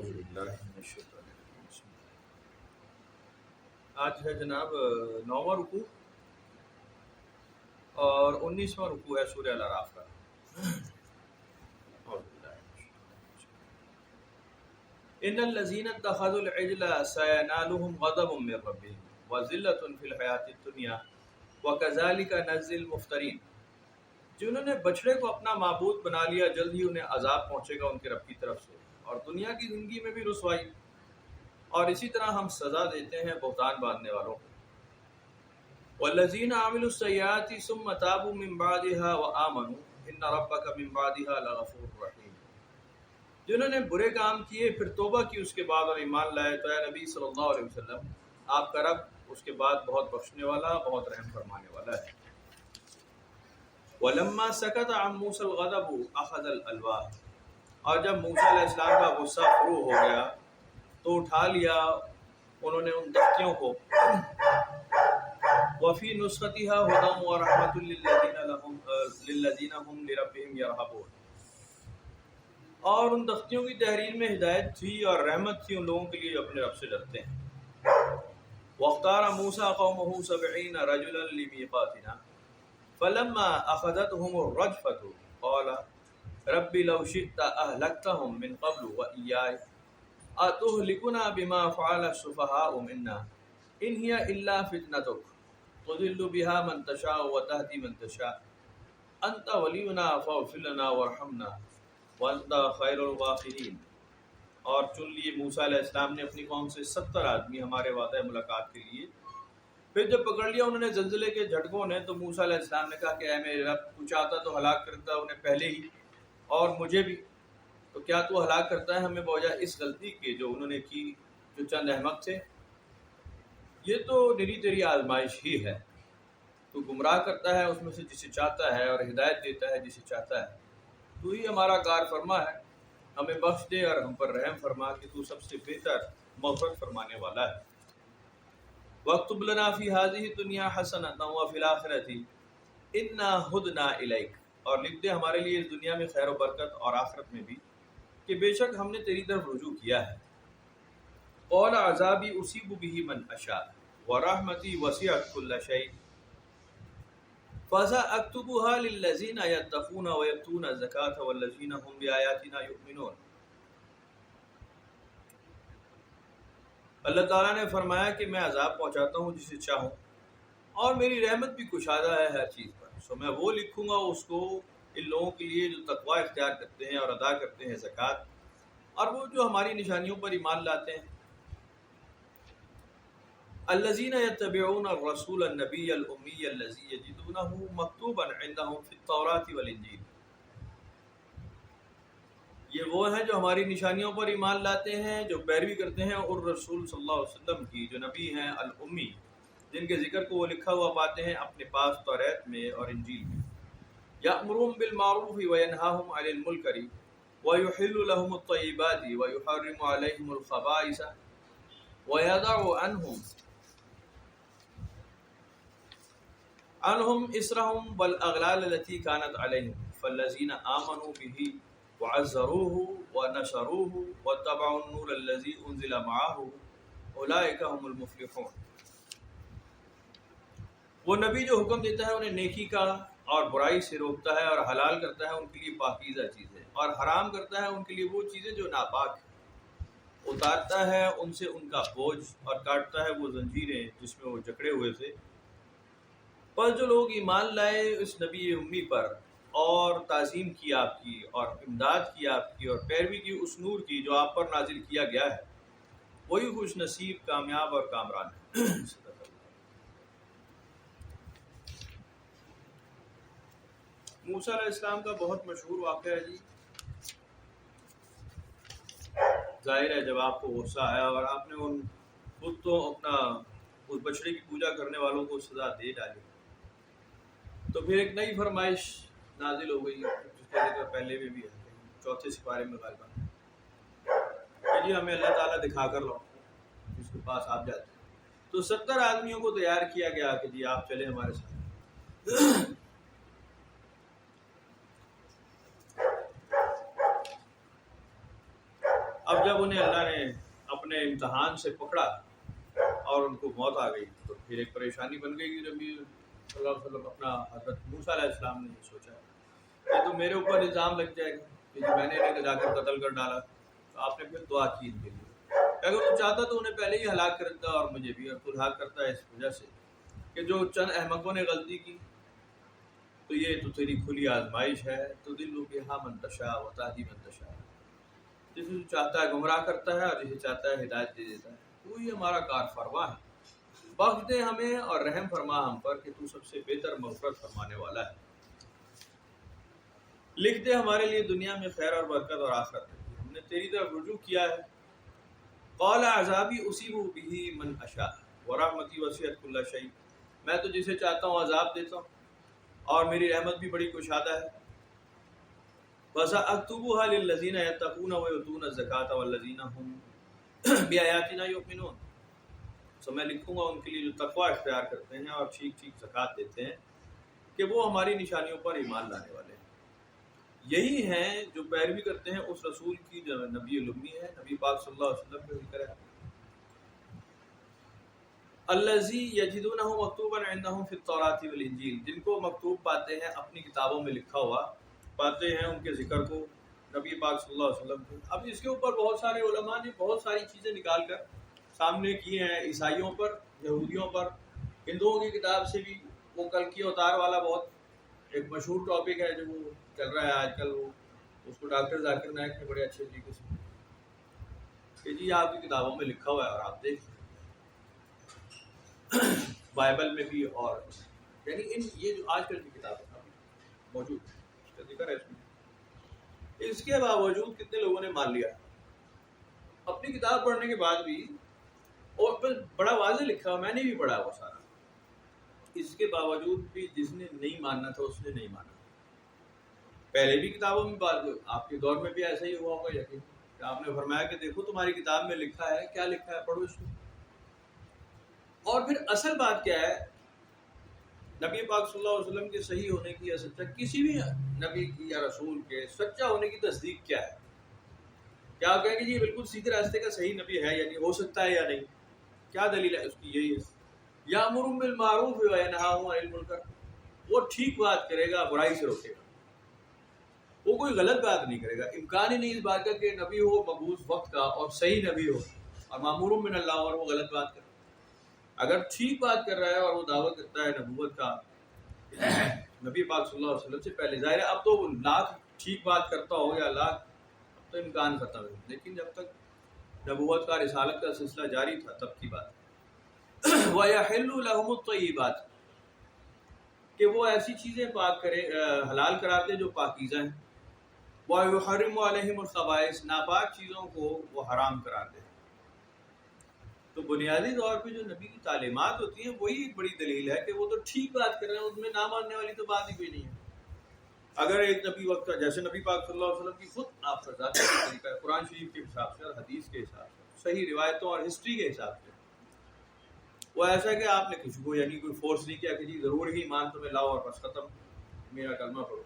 اعوذ باللہ من الشیطان الرجیم۔ آج ہے جناب 9واں رکوع اور 19واں رکوع ہے سورہ الاعراف کا۔ اعوذ باللہ من الشیطان الرجیم۔ ان الذین اتخذوا العجل سینالهم غضب من ربهم وذلۃ فی الحیاۃ الدنیا وکذالک نجزی المفترین۔ جنہوں نے بچڑے کو اپنا معبود بنا لیا جلد ہی انہیں عذاب پہنچے گا ان کے رب کی طرف سے، اور دنیا کی زندگی میں بھی رسوائی، اور اسی طرح ہم سزا دیتے ہیں بہتان باندھنے والوں کو۔ والذین عملوا السیئات ثم تابوا من بعدها وآمنوا ان ربک من بعدها لغفور رحیم۔ جنہوں نے برے کام کیے پھر توبہ کی اس کے بعد اور ایمان لائے تو اے نبی صلی اللہ علیہ وسلم آپ کا رب اس کے بعد بہت بخشنے والا بہت رحم فرمانے والا ہے۔ وَلَمَّا سَكَتَ عَن مُوسَى الْغَضَبُ أَخَذَ الْأَلْوَاحَ۔ اور جب موسیٰ علیہ السلام کا غصہ فروغ ہو گیا تو اٹھا لیا انہوں نے ان تختیوں کو۔ وَفِي نُسْخَتِهَا هُدًى وَرَحْمَةٌ لِّلَّذِينَ هُمْ لِرَبِّهِمْ يَرْهَبُونَ۔ اور ان تختیوں کی تحریر میں ہدایت تھی اور رحمت تھی ان لوگوں کے لیے جو اپنے رب سے ڈرتے ہیں۔ وَاخْتَارَ مُوسَىٰ قَوْمَهُ 70 رَجُلًا لِّمِيقَاتِنَا فلما اخذتهم الرجفة قال رب لو شئت اهلكتهم من قبل واياي اتهلكنا بما فعل السفهاء منا ان هي الا فتنتك تضل بها من تشاء وتهدي من تشاء انت ولينا فاغفر لنا وارحمنا وانت خير الغافرين۔ اور چن لیے موسیٰ علیہ السلام نے اپنی قوم سے 70 آدمی ہمارے وعدہ ملاقات کے لیے۔ پھر جب پکڑ لیا انہوں نے زلزلے کے جھٹکوں نے تو موسیٰ علیہ السلام نے کہا کہ اے میرے رب تو چاہتا تو ہلاک کرتا انہیں پہلے ہی اور مجھے بھی، تو کیا تو ہلاک کرتا ہے ہمیں بوجہ اس غلطی کے جو انہوں نے کی جو چند احمق تھے؟ یہ تو نری تیری آزمائش ہی ہے، تو گمراہ کرتا ہے اس میں سے جسے چاہتا ہے اور ہدایت دیتا ہے جسے چاہتا ہے۔ تو ہی ہمارا کار فرما ہے، ہمیں بخش دے اور ہم پر رحم فرما کہ تو سب سے بہتر مغفرت فرمانے والا ہے۔ وَاكْتُبْ لَنَا فِي هَذِهِ الدُّنْيَا حَسَنَةً وَفِي الْآخِرَةِ إِنَّا هُدْنَا إِلَيْكَ۔ اور لکھ دے ہمارے لیے اس دنیا میں خیر و برکت اور آخرت میں بھی کہ بے شک ہم نے تیری طرف رجوع کیا ہے۔ قَالَ عَذَابِي أُصِيبُ بِهِ مَنْ أَشَاءُ وَرَحْمَتِي وَسِعَتْ كُلَّ شَيْءٍ فَسَأَكْتُبُهَا لِلَّذِينَ يَتَّقُونَ وَيُؤْتُونَ الزَّكَاةَ وَالَّذِينَ هُمْ بِآيَاتِنَا يُؤْمِنُونَ۔ اللہ تعالیٰ نے فرمایا کہ میں عذاب پہنچاتا ہوں جسے چاہوں اور میری رحمت بھی کشادہ ہے ہر چیز پر، سو میں وہ لکھوں گا اس کو ان لوگوں کے لیے جو تقوی اختیار کرتے ہیں اور ادا کرتے ہیں زکوٰۃ، اور وہ جو ہماری نشانیوں پر ایمان لاتے ہیں۔ الذین یتبعون الرسول النبی الامی الذی یجدونہ مکتوبا عندہم فی التوراۃ والانجیل۔ یہ وہ ہیں جو ہماری نشانیوں پر ایمان لاتے ہیں، جو پیروی کرتے ہیں اور رسول صلی اللہ علیہ وسلم کی جو نبی ہیں الامی، جن کے ذکر کو وہ لکھا ہوا پاتے ہیں اپنے پاس توریت میں اور انجیل میں۔ یأمرهم بالمعروف وینہاہم عن المنکر ویحل لهم الطیبات ویحرم علیہم الخبائث ویضع عنہم اسرہم والاغلال التي كانت علیہم فالذین آمنوا بہ وعزروه ونشروه واتبعوا النور الذي انزل معه اولئک هم المفلحون۔ وہ نبی جو حکم دیتا ہے انہیں نیکی کا اور برائی سے روکتا ہے اور حلال کرتا ہے ان کے لیے پاکیزہ چیزیں اور حرام کرتا ہے ان کے لیے وہ چیزیں جو ناپاک ہیں، اتارتا ہے ان سے ان کا بوجھ اور کاٹتا ہے وہ زنجیریں جس میں وہ جکڑے ہوئے تھے۔ پر جو لوگ ایمان لائے اس نبی امی پر اور تعظیم کی آپ کی اور امداد کی آپ کی اور پیروی کی اس نور کی جو آپ پر نازل کیا گیا ہے، وہی خوش نصیب کامیاب اور کامران ہے۔ موسیٰ علیہ السلام کا بہت مشہور واقعہ ہے جی۔ ظاہر ہے جب آپ کو غصہ آیا اور آپ نے ان خود تو اپنا اس بچڑے کی پوجا کرنے والوں کو سزا دے ڈالی، تو پھر ایک نئی فرمائش نازل ہو گئی جس کا ذکر پہلے میں بھی ہے 4 سپارے میں غالباً کہ جی ہمیں اللہ تعالیٰ دکھا کر لاؤ جس کے پاس آپ جاتے ہیں۔ تو 70 آدمیوں کو تیار کیا گیا کہ جی آپ چلیں ہمارے ساتھ۔ اب جب انہیں اللہ نے اپنے امتحان سے پکڑا اور ان کو موت آ گئی تو پھر ایک پریشانی بن گئی کہ نبی صلی اللہ علیہ وسلم اپنا حضرت موسیٰ علیہ السلام نے یہ سوچا یہ تو میرے اوپر الزام لگ جائے گا کہ میں نے انہیں جا کر قتل کر ڈالا. تو آپ نے پھر دعا کی ان کے لیے. اگر وہ چاہتا تو انہیں پہلے ہی ہلاک کر دیتا اور مجھے بھی. اور تو ہلاک کرتا ہے اس وجہ سے کہ جو چند احمقوں نے غلطی کی تو یہ تو تیری کھلی آزمائش ہے. تو دل کے ہاں منتشا و تہدی منتشا, جسے چاہتا ہے گمراہ کرتا ہے اور جسے چاہتا ہے ہدایت دے دیتا ہے. تو یہ ہمارا کار فرما ہے. بخش دے ہمیں اور رحم فرما ہم پر کہ تو سب سے بہتر مغفرت فرمانے والا ہے. لکھ دے ہمارے لیے دنیا میں خیر اور برکت اور آخرت میں. ہم نے تیری طرف رجوع کیا ہے. قال عذابی اصیب به من اشاء ورحمتی وسعت کل شیء, میں تو جسے چاہتا ہوں عذاب دیتا ہوں اور میری رحمت بھی بڑی کشادہ ہے. وَسَأَكْتُبُهَا لِلَّذِينَ يَتَّقُونَ وَيُؤْتُونَ الزَّكَاةَ وَالَّذِينَ هُمْ بِآيَاتِنَا يُؤْمِنُونَ, تو میں لکھوں گا ان کے لیے جو تقوی اختیار کرتے ہیں اور ٹھیک ٹھیک زکوٰۃ دیتے ہیں کہ وہ ہماری نشانیوں پر ایمان لانے والے ہیں. یہی ہیں جو پیروی کرتے ہیں اس رسول کی جو نبی الامی ہے, نبی پاک صلی اللہ علیہ وسلم کا ذکر ہے. الذی یجدونہ مکتوبا عندہم فی التوراۃ والانجیل, جن کو مکتوب پاتے ہیں اپنی کتابوں میں لکھا ہوا پاتے ہیں ان کے ذکر کو نبی پاک صلی اللہ علیہ وسلم کو. اب اس کے اوپر بہت سارے علماء نے بہت ساری چیزیں نکال کر سامنے کیے ہیں, عیسائیوں پر, یہودیوں پر, ہندوؤں کی کتاب سے بھی. وہ کل کی اوتار والا بہت ایک مشہور ٹاپک ہے جو وہ چل رہا ہے آج کل, وہ اس کو ڈاکٹر ذاکر نائک نے بڑے اچھے طریقے سے کہ جی آپ کی کتابوں میں لکھا ہوا ہے اور آپ دیکھ بائبل میں بھی, اور یعنی ان یہ جو آج کل کی کتابیں موجود ہے اس کا ذکر ہے اس میں. اس کے باوجود کتنے لوگوں نے مان لیا اپنی کتاب پڑھنے کے بعد بھی, اور پھر بڑا واضح لکھا, میں نے بھی پڑھا وہ سارا. اس کے باوجود بھی جس نے نہیں ماننا تھا اس نے نہیں مانا. پہلے بھی کتابوں میں بات, آپ کے دور میں بھی ایسا ہی ہوا ہوگا یقین, کہ آپ نے فرمایا کہ دیکھو تمہاری کتاب میں لکھا ہے, کیا لکھا ہے پڑھو اس کو. اور پھر اصل بات کیا ہے, نبی پاک صلی اللہ علیہ وسلم کے صحیح ہونے کی یا سچا, کسی بھی نبی کی یا رسول کے سچا ہونے کی تصدیق کیا ہے. کیا کہیں کہ جی بالکل سیدھے راستے کا صحیح نبی ہے, یعنی ہو سکتا ہے یا نہیں, کیا دلیل ہے اس کی. یہی ہے یامر بالمعروف وینہی عن المنکر, وہ ٹھیک بات کرے گا, برائی سے روکے گا, وہ کوئی غلط بات نہیں کرے گا. امکان ہی نہیں اس بات کا کہ نبی ہو مبعوث وقت کا اور صحیح نبی ہو اور مامور من اللہ اور وہ غلط بات کرے. اگر ٹھیک بات کر رہا ہے اور وہ دعویٰ کرتا ہے نبوت کا نبی پاک صلی اللہ علیہ وسلم سے پہلے, ظاہر ہے اب تو لاکھ ٹھیک بات کرتا ہو یا لاکھ, اب تو امکان ختم ہے. لیکن جب تک نبوت کا رسالت کا سلسلہ جاری تھا تب کی بات ہے. وَيَحِلُّ لَهُمُ الطَّيِّبَاتِ, کہ وہ ایسی چیزیں پاک کرے, حلال قرار دے جو پاکیزہ ہیں. وَيُحَرِّمُ عَلَيْهِمُ الْخَبَائِثَ, ناپاک چیزوں کو وہ حرام قرار دے. تو بنیادی طور پہ جو نبی کی تعلیمات ہوتی ہیں وہی ایک بڑی دلیل ہے کہ وہ تو ٹھیک بات کر رہے ہیں, اس میں نہ ماننے والی تو بات ہی کوئی نہیں ہے. اگر ایک نبی وقت کا, جیسے نبی پاک صلی اللہ علیہ وسلم کی خود آپ کا ذاتی طریقہ ہے, قرآن شریف کے حساب سے اور حدیث کے حساب سے, صحیح روایتوں اور ہسٹری کے حساب سے, وہ ایسا کہ آپ نے کسی کو یعنی کوئی فورس نہیں کیا کہ جی ضرور ہی ایمان تمہیں لاؤ اور بس ختم, میرا کلمہ پڑھو.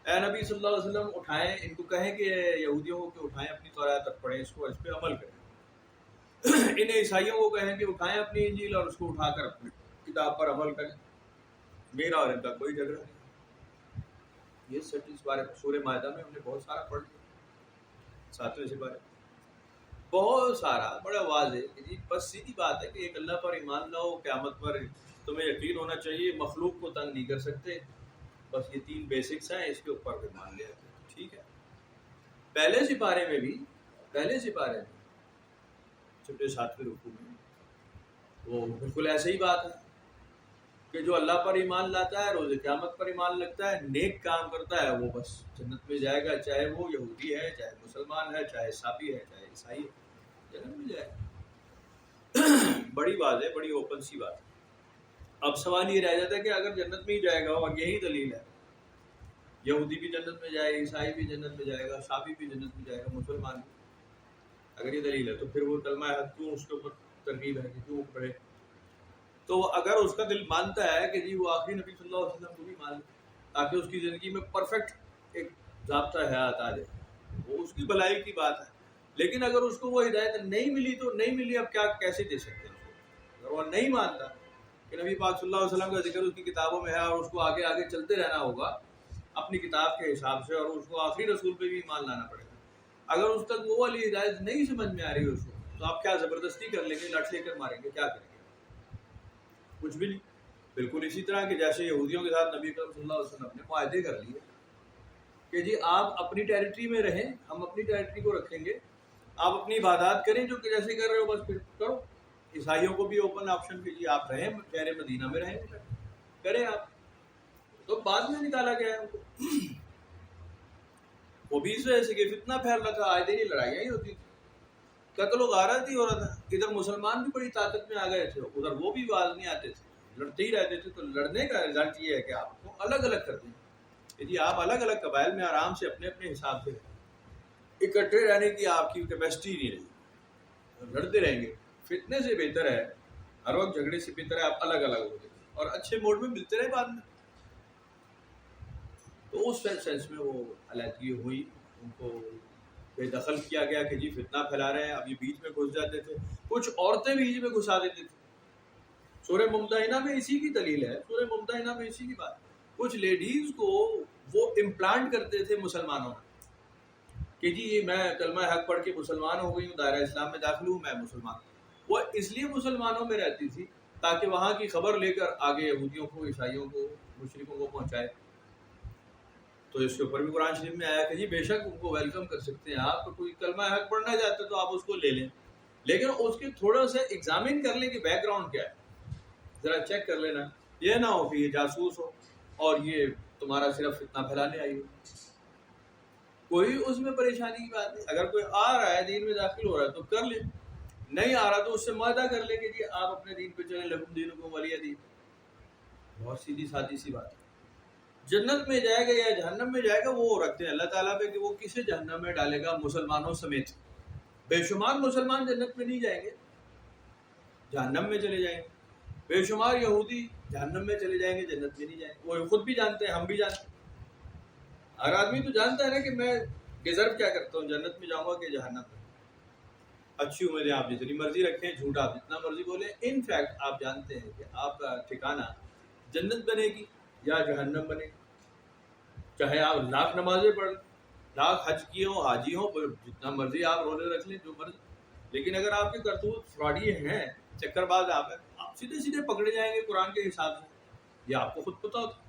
اے نبی صلی اللہ علیہ وسلم اٹھائیں, ان کو کہیں کہ یہودیوں کو کہ اٹھائیں اپنی توراۃ تک پڑھیں اس کو, اس پہ عمل کریں. ان عیسائیوں کو کہیں کہ اٹھائیں اپنی انجیل اور اس کو اٹھا کر اپنی کتاب پر عمل کریں. میرا اور ان کا کوئی جھگڑا نہیں. یہ سب اس بارے سورہ مائدہ میں ہم نے بہت سارا پڑھ لیا, 7ویں سپارے بہت سارا, بڑا واضح کہ جی بس سیدھی بات ہے کہ ایک اللہ پر ایمان لاؤ, قیامت پر تمہیں یقین ہونا چاہیے, مخلوق کو تنگ نہیں کر سکتے, بس یہ 3 بیسکس ہیں, اس کے اوپر پھر مان لیا. ٹھیک ہے. پہلے سپارے میں بھی, پہلے سپارے میں 7ویں رکوع میں وہ بالکل ایسے ہی بات ہے کہ جو اللہ پر ایمان لاتا ہے, روز قیامت پر ایمان لگتا ہے, نیک کام کرتا ہے, وہ بس جنت میں جائے گا, چاہے وہ یہودی ہے, چاہے مسلمان ہے, چاہے صابی ہے, چاہے عیسائی ہے, جنت میں جائے گا. بڑی بات ہے, بڑی اوپن سی بات ہے. اب سوال یہ رہ جاتا ہے کہ اگر جنت میں ہی جائے گا, اور یہی دلیل ہے, یہودی بھی جنت میں جائے گا, عیسائی بھی جنت میں جائے گا, صابی بھی جنت میں جائے گا, مسلمان بھی, اگر یہ دلیل ہے تو پھر وہ کلمہ حق کیوں اس کے اوپر ترغیب ہے کہ کیوں پڑھے. تو اگر اس کا دل مانتا ہے کہ جی وہ آخری نبی صلی اللہ علیہ وسلم کو بھی مان لے تاکہ اس کی زندگی میں پرفیکٹ ایک ضابطہ حیات آ جائے, وہ اس کی بھلائی کی بات ہے. لیکن اگر اس کو وہ ہدایت نہیں ملی تو نہیں ملی، اب کیا کیسے دے سکتے ہیں اس کو؟ اگر وہ نہیں مانتا کہ نبی پاک صلی اللہ علیہ وسلم کا ذکر اس کی کتابوں میں ہے اور اس کو آگے آگے چلتے رہنا ہوگا اپنی کتاب کے حساب سے، اور اس کو آخری رسول پہ بھی ایمان لانا پڑے گا، اگر اس تک وہ والی ہدایت نہیں سمجھ میں آ رہی ہے اس کو، تو آپ کیا زبردستی کر لیں گے، لٹ لے کر ماریں گے، کیا کریں گے؟ کچھ بھی نہیں۔ بالکل اسی طرح کہ جیسے یہودیوں کے ساتھ نبی کریم صلی اللہ علیہ وسلم نے معاہدے کر لیے کہ جی آپ اپنی ٹیریٹری میں رہیں، ہم اپنی ٹیریٹری کو رکھیں گے، آپ اپنی عبادات کریں جو کہ جیسے کر رہے ہو بس پھر کرو۔ عیسائیوں کو بھی اوپن آپشن کہ جی آپ رہیں شہر مدینہ میں رہیں، کریں آپ، تو بعد میں نکالا گیا ہے ان کو۔ وہ بھی اس وجہ سے کہ فتنہ پھیل رہا تھا، آئے دن ہی لڑائیاں ہی ہوتی تھی، قتل و غارت ہی ہو رہا تھا، ادھر مسلمان بھی بڑی طاقت میں آ گئے تھے، ادھر وہ بھی باز نہیں آتے تھے، لڑتے ہی رہتے تھے۔ تو لڑنے کا رزلٹ یہ ہے کہ آپ کو الگ الگ کر دیں کہ جی آپ الگ الگ قبائل میں آرام سے اپنے اپنے حساب سے اکٹھے رہنے کی آپ کی کیپیسٹی نہیں رہی، لڑتے رہیں گے۔ فتنے سے بہتر ہے، ہر وقت جھگڑے سے بہتر ہے آپ الگ الگ ہو جائیں اور اچھے موڈ میں ملتے رہے بعد میں۔ تو اس سینس میں وہ علیحدگی ہوئی، ان کو بے دخل کیا گیا کہ جی فتنہ پھیلا رہے ہیں۔ اب یہ بیچ میں گھس جاتے تھے، کچھ عورتیں بیچ میں گھسا دیتے تھے۔ سورہ ممتحنہ میں اسی کی دلیل ہے، سورہ ممتحنہ میں اسی کی بات۔ کچھ لیڈیز کو وہ امپلانٹ کرتے تھے مسلمانوں میں کہ جی یہ میں کلمہ حق پڑھ کے مسلمان ہو گئی ہوں، دائرہ اسلام میں داخل ہوں، میں مسلمان۔ وہ اس لیے مسلمانوں میں رہتی تھی تاکہ وہاں کی خبر لے کر آگے یہودیوں کو، عیسائیوں کو، مشرکوں کو پہنچائے۔ تو اس کے اوپر بھی قرآن شریف میں آیا کہ جی بے شک ان کو ویلکم کر سکتے ہیں آپ، تو کوئی کلمہ حق پڑھنا چاہتے تو آپ اس کو لے لیں، لیکن اس کے تھوڑا سا ایگزامن کر لیں کہ بیک گراؤنڈ کیا ہے، ذرا چیک کر لینا، یہ نہ ہو کہ یہ جاسوس ہو اور یہ تمہارا صرف فتنہ پھیلانے آئی ہو۔ کوئی اس میں پریشانی کی بات نہیں، اگر کوئی آ رہا ہے دین میں داخل ہو رہا ہے تو کر لے، نہیں آ رہا تو اس سے معاہدہ کر لے کہ جی آپ اپنے دین پہ چلیں، لکم دینکم ولی دین۔ بہت سیدھی سادی سی بات ہے۔ جنت میں جائے گا یا جہنم میں جائے گا وہ رکھتے ہیں اللہ تعالیٰ پہ کہ وہ کسے جہنم میں ڈالے گا، مسلمانوں سمیت۔ بے شمار مسلمان جنت میں نہیں جائیں گے، جہنم میں چلے جائیں گے۔ بے شمار یہودی جہنم میں چلے جائیں گے، جنت میں نہیں جائیں گے۔ وہ خود بھی جانتے ہیں، ہم بھی جانتے ہیں، ہر آدمی تو جانتا ہے نا کہ میں ڈیزرو کیا کرتا ہوں، جنت میں جاؤں گا کہ جہنم میں۔ اچھی امیدیں آپ جتنی مرضی رکھیں، جھوٹ آپ جتنا مرضی بولیں، ان فیکٹ آپ جانتے ہیں کہ آپ کا ٹھکانہ جنت بنے گی یا جہنم بنے گی۔ چاہے آپ لاکھ نمازیں پڑھ لیں، لاکھ حج کیے ہوں، حاجی ہوں، جتنا مرضی آپ روزے رکھ لیں، جو مرضی، لیکن اگر آپ کے کرتوت فراڈی ہیں، چکر باز آپ ہیں، آپ سیدھے سیدھے پکڑے جائیں گے قرآن کے حساب سے، یہ آپ کو خود پتہ ہوتا۔